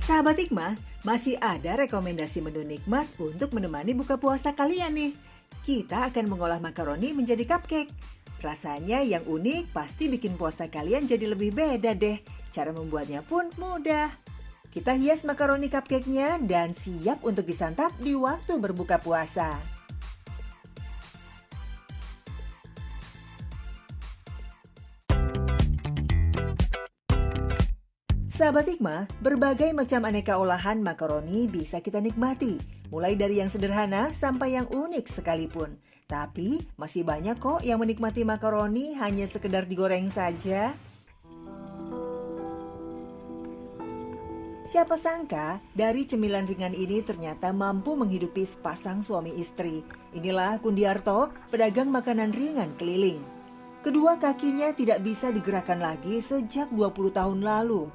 Sahabat Hikmah, masih ada rekomendasi menu nikmat untuk menemani buka puasa kalian nih. Kita akan mengolah makaroni menjadi cupcake. Rasanya yang unik pasti bikin puasa kalian jadi lebih beda deh. Cara membuatnya pun mudah. Kita hias makaroni cupcake-nya dan siap untuk disantap di waktu berbuka puasa. Sahabat Hikmah, berbagai macam aneka olahan makaroni bisa kita nikmati. Mulai dari yang sederhana sampai yang unik sekalipun. Tapi masih banyak kok yang menikmati makaroni hanya sekedar digoreng saja. Siapa sangka dari cemilan ringan ini ternyata mampu menghidupi sepasang suami istri. Inilah Kundiarto, pedagang makanan ringan keliling. Kedua kakinya tidak bisa digerakkan lagi sejak 20 tahun lalu.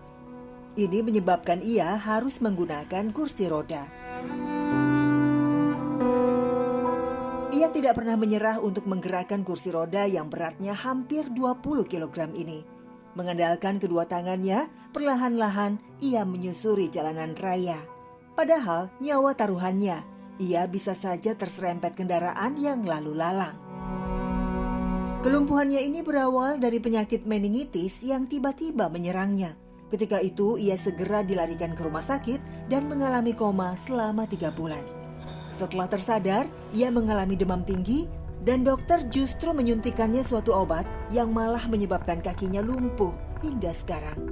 Ini menyebabkan ia harus menggunakan kursi roda. Ia tidak pernah menyerah untuk menggerakkan kursi roda yang beratnya hampir 20 kg ini. Mengandalkan kedua tangannya, perlahan-lahan ia menyusuri jalanan raya. Padahal nyawa taruhannya, ia bisa saja terserempet kendaraan yang lalu lalang. Kelumpuhannya ini berawal dari penyakit meningitis yang tiba-tiba menyerangnya. Ketika itu ia segera dilarikan ke rumah sakit dan mengalami koma selama 3 bulan. Setelah tersadar, ia mengalami demam tinggi dan dokter justru menyuntikannya suatu obat yang malah menyebabkan kakinya lumpuh hingga sekarang.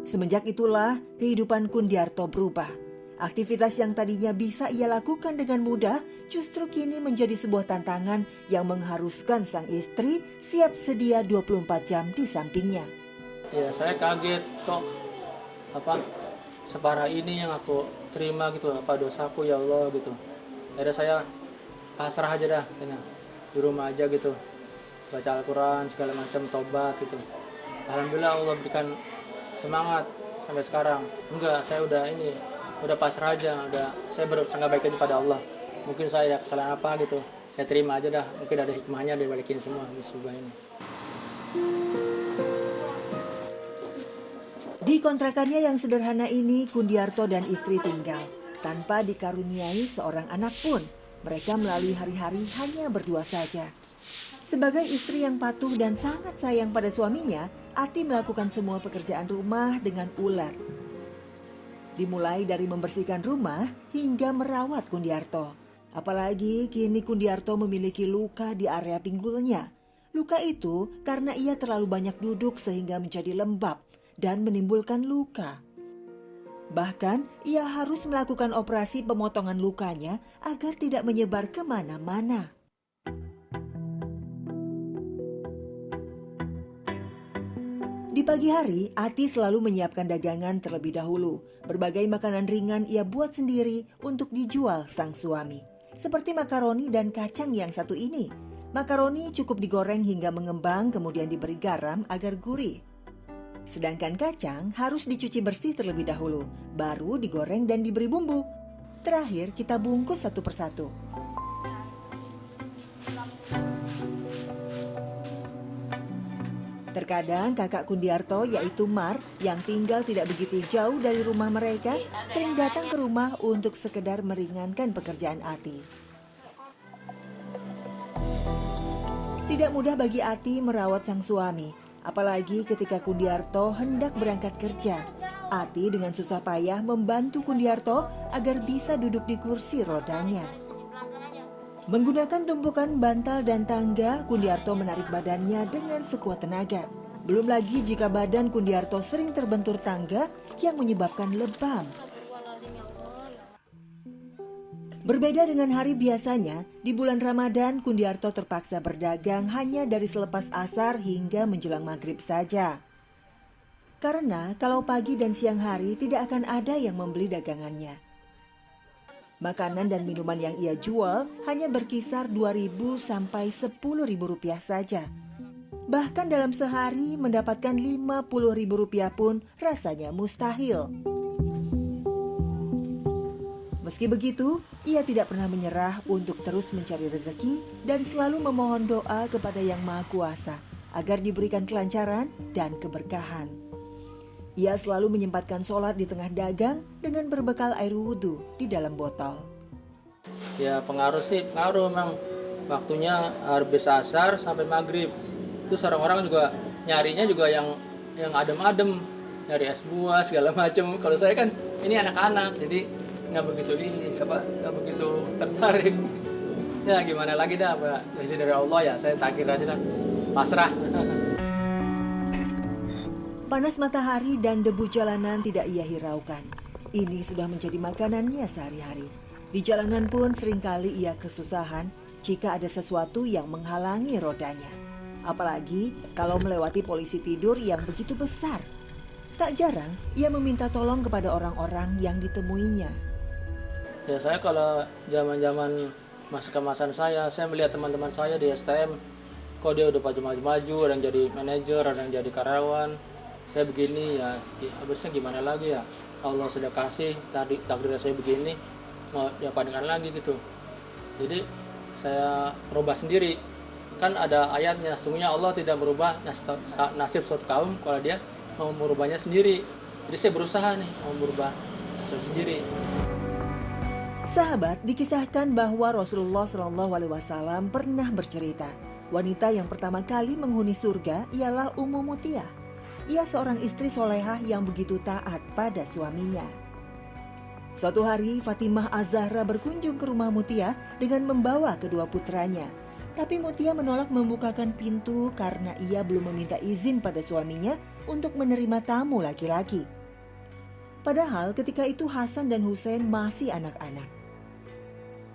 Semenjak itulah kehidupan Kundiarto berubah. Aktivitas yang tadinya bisa ia lakukan dengan mudah justru kini menjadi sebuah tantangan yang mengharuskan sang istri siap sedia 24 jam di sampingnya. Ya saya kaget kok separah ini yang aku terima gitu, apa dosaku ya Allah gitu. Akhirnya saya pasrah aja dah, di rumah aja gitu, baca Al-Quran segala macam, tobat gitu. Alhamdulillah Allah berikan semangat sampai sekarang. Enggak, saya udah pasrah aja, saya bersangka baik aja pada Allah. Mungkin saya ada kesalahan apa gitu, saya terima aja dah. Mungkin ada hikmahnya dari balikin semua musibah ini. Di kontrakannya yang sederhana ini, Kundiarto dan istri tinggal. Tanpa dikaruniai seorang anak pun, mereka melalui hari-hari hanya berdua saja. Sebagai istri yang patuh dan sangat sayang pada suaminya, Ati melakukan semua pekerjaan rumah dengan ulet. Dimulai dari membersihkan rumah hingga merawat Kundiarto. Apalagi kini Kundiarto memiliki luka di area pinggulnya. Luka itu karena ia terlalu banyak duduk sehingga menjadi lembab dan menimbulkan luka. Bahkan ia harus melakukan operasi pemotongan lukanya agar tidak menyebar kemana-mana. Di pagi hari, Ati selalu menyiapkan dagangan terlebih dahulu. Berbagai makanan ringan ia buat sendiri untuk dijual sang suami. Seperti makaroni dan kacang yang satu ini. Makaroni cukup digoreng hingga mengembang kemudian diberi garam agar gurih. Sedangkan kacang harus dicuci bersih terlebih dahulu, baru digoreng dan diberi bumbu. Terakhir kita bungkus satu persatu. Terkadang kakak Kundiarto yaitu Mar yang tinggal tidak begitu jauh dari rumah mereka sering datang ke rumah untuk sekedar meringankan pekerjaan Ati. Tidak mudah bagi Ati merawat sang suami. Apalagi ketika Kundiarto hendak berangkat kerja. Ati dengan susah payah membantu Kundiarto agar bisa duduk di kursi rodanya. Menggunakan tumpukan bantal dan tangga, Kundiarto menarik badannya dengan sekuat tenaga. Belum lagi jika badan Kundiarto sering terbentur tangga yang menyebabkan lebam. Berbeda dengan hari biasanya, di bulan Ramadan Kundiarto terpaksa berdagang hanya dari selepas asar hingga menjelang maghrib saja. Karena kalau pagi dan siang hari tidak akan ada yang membeli dagangannya. Makanan dan minuman yang ia jual hanya berkisar 2.000 sampai 10.000 rupiah saja. Bahkan dalam sehari mendapatkan 50.000 rupiah pun rasanya mustahil. Meski begitu, ia tidak pernah menyerah untuk terus mencari rezeki dan selalu memohon doa kepada Yang Maha Kuasa agar diberikan kelancaran dan keberkahan. Ia selalu menyempatkan sholat di tengah dagang dengan berbekal air wudhu di dalam botol. Ya pengaruh sih, pengaruh memang. Waktunya habis asar sampai maghrib. Terus orang-orang juga nyarinya juga yang adem-adem, nyari es buah segala macam. Kalau saya kan ini anak-anak, jadi nggak begitu tertarik. Ya gimana lagi dah, Pak. Dari Allah ya, saya takdir aja dah, pasrah. Panas matahari dan debu jalanan tidak ia hiraukan. Ini sudah menjadi makanannya sehari-hari. Di jalanan pun seringkali ia kesusahan jika ada sesuatu yang menghalangi rodanya. Apalagi kalau melewati polisi tidur yang begitu besar. Tak jarang ia meminta tolong kepada orang-orang yang ditemuinya. Ya saya kalau zaman-zaman masa kemasan saya melihat teman-teman saya di STM, kok dia udah maju-maju, ada yang jadi manajer, ada yang jadi karyawan. Saya begini ya, habisnya gimana lagi ya? Allah sudah kasih, takdir saya begini, mau diapakan lagi gitu. Jadi saya merubah sendiri. Kan ada ayatnya, sesungguhnya Allah tidak merubah nasib suatu kaum kalau dia mau merubahnya sendiri. Jadi saya berusaha nih mau merubah nasib sendiri. Sahabat, dikisahkan bahwa Rasulullah SAW pernah bercerita, wanita yang pertama kali menghuni surga ialah Ummu Mutiyah. Ia seorang istri solehah yang begitu taat pada suaminya. Suatu hari Fatimah Az-Zahra berkunjung ke rumah Mutiyah dengan membawa kedua putranya. Tapi Mutiyah menolak membukakan pintu karena ia belum meminta izin pada suaminya untuk menerima tamu laki-laki. Padahal ketika itu Hasan dan Husain masih anak-anak.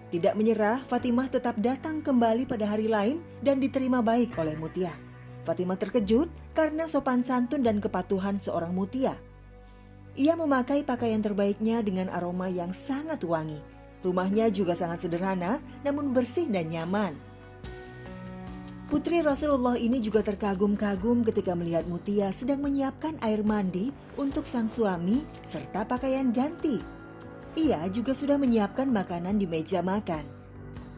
Tidak menyerah, Fatimah tetap datang kembali pada hari lain dan diterima baik oleh Mutiyah. Fatimah terkejut karena sopan santun dan kepatuhan seorang Mutiyah. Ia memakai pakaian terbaiknya dengan aroma yang sangat wangi. Rumahnya juga sangat sederhana namun bersih dan nyaman. Putri Rasulullah ini juga terkagum-kagum ketika melihat Mutiyah sedang menyiapkan air mandi untuk sang suami serta pakaian ganti. Ia juga sudah menyiapkan makanan di meja makan.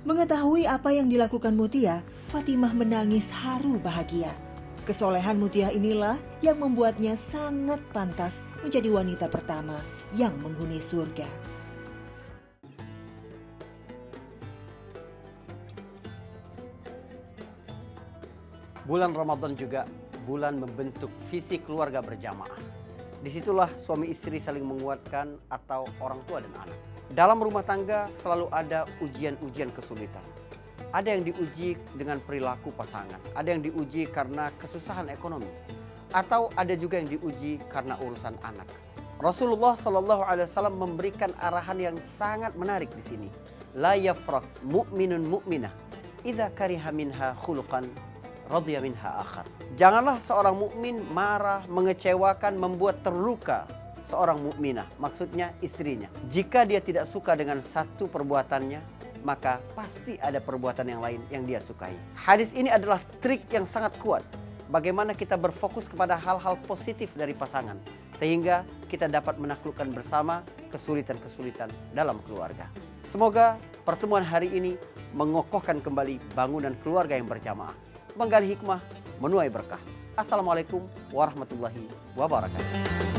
Mengetahui apa yang dilakukan Mutiyah, Fatimah menangis haru bahagia. Kesolehan Mutiyah inilah yang membuatnya sangat pantas menjadi wanita pertama yang menghuni surga. Bulan Ramadan juga bulan membentuk visi keluarga berjamaah. Disitulah suami istri saling menguatkan atau orang tua dan anak. Dalam rumah tangga selalu ada ujian-ujian kesulitan. Ada yang diuji dengan perilaku pasangan, ada yang diuji karena kesusahan ekonomi, atau ada juga yang diuji karena urusan anak. Rasulullah SAW memberikan arahan yang sangat menarik di sini. La yafraq mu'minun mu'minah idza kariha minha khuluqan radhiya minha akhar. Janganlah seorang mukmin marah, mengecewakan, membuat terluka seorang mukminah, maksudnya istrinya. Jika dia tidak suka dengan satu perbuatannya, maka pasti ada perbuatan yang lain yang dia sukai. Hadis ini adalah trik yang sangat kuat bagaimana kita berfokus kepada hal-hal positif dari pasangan sehingga kita dapat menaklukkan bersama kesulitan-kesulitan dalam keluarga. Semoga pertemuan hari ini mengokohkan kembali bangunan keluarga yang berjamaah, menggali hikmah, menuai berkah. Assalamualaikum warahmatullahi wabarakatuh.